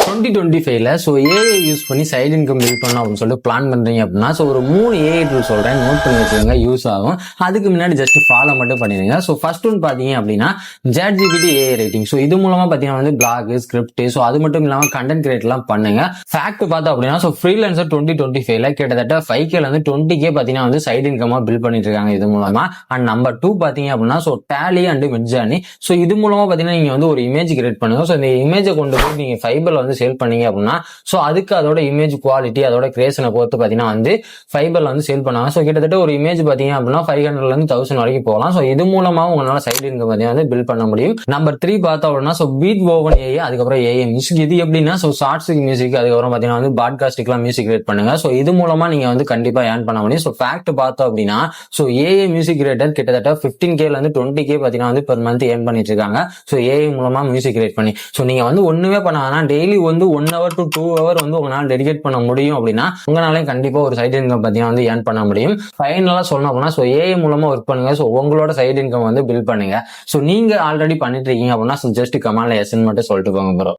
2025ல AI use பண்ணி side income build பண்ணணும் அப்படின்னு சொல்லிட்டு பிளான் பண்றீங்க அப்படின்னா ஒரு 3 ஏஐ டூல் சொல்றேன், நோட் பண்ணி வச்சுக்கோங்க, யூஸ் ஆகும். அதுக்கு முன்னாடி ஜஸ்ட் ஃபாலோ மட்டும் பண்ணிடுங்க. ஃபர்ஸ்ட் ஒன் பாத்தீங்க அப்படின்னா ChatGPT ஏஐ ரைட்டிங். இது மூலமா பாத்தீங்கன்னா பிளாக், ஸ்கிரிப்ட், அது மட்டும் இல்லாம கண்டென்ட் கிரியேட் எல்லாம் பண்ணுங்க. ஃபேக்ட் பார்த்தோம் அப்படின்னா ஃப்ரீலான்சர் 2025ல கிட்டத்தட்ட 5K 20K பாத்தீங்கன்னா சைடு இன்கமா பில்ட் பண்ணிட்டு இருக்காங்க இது மூலமா. அண்ட் நம்பர் 2 பாத்தீங்க அப்படின்னா டேலி அண்ட் மிட்ஜர்னி. இது மூலமா பாத்தீங்கன்னா நீங்க ஒரு இமேஜ் கிரியேட் பண்ணுங்க. இந்த இமேஜை கொண்டு போய் நீங்க ஃபைபர்ல சேல் பண்ணீங்க அப்படின்னா அதுக்கு அதோட இமேஜ் குவாலிட்டி, அதோட கிரியேஷனை பொறுத்து பாத்தீங்கன்னா ஃபைபர்ல சேல் பண்ணாங்க. கிட்டத்தட்ட ஒரு இமேஜ் பாத்தீங்க அப்படின்னா 500ல இருந்து 1000 வரைக்கும் போகலாம். இது மூலமா உங்களால சைடு இன்கம் பாத்தீங்கன்னா பில்ட் பண்ண முடியும். நம்பர் 3 பார்த்தோம் அப்படின்னா பீட் ஓவன் ஏஐ, அதுக்கப்புறம் ஏஐ மியூசிக். இது எப்படின்னா ஷார்ட்ஸ் மியூசிக், அதுக்கப்புறம் பாத்தீங்கன்னா பாட்காஸ்டுக்குலாம் மியூசிக் கிரியேட் பண்ணுங்க. இது மூலமா நீங்க கண்டிப்பா ஏர்ன் பண்ண முடியும். ஃபேக்ட் பார்த்தோம் அப்படின்னா ஏஐ மியூசிக் கிரியேட்டர் கிட்டத்தட்ட 15K 20K பாத்தீங்கன்னா பெர் மந்த் ஏர்ன் பண்ணிட்டு இருக்காங்க. ஏஐ மூலமா மியூசிக் கிரியேட் பண்ணி நீங்க ஒண்ணுமே பண்ண வேணாம், டெய்லி 1 hour to 2 hour உங்களால டெடிகேட் பண்ண முடியும் அப்படின்னா உங்களால கண்டிப்பா ஒரு சைடு இன்கம் பாத்தீங்கன்னா ஏர்ன் பண்ண முடியும். ஃபைனலா சொல்லணும் அப்படின்னா ஏஐ மூலமா ஒர்க் பண்ணுங்க. உங்களோட சைடு இன்கம் பில்ட் பண்ணுங்க. நீங்க ஆல்ரெடி பண்ணிட்டு இருக்கீங்க அப்படின்னா ஜஸ்ட் கமெண்ட்ல எஸ்ன்னு மட்டும் சொல்லிட்டு போங்க ப்ரோ.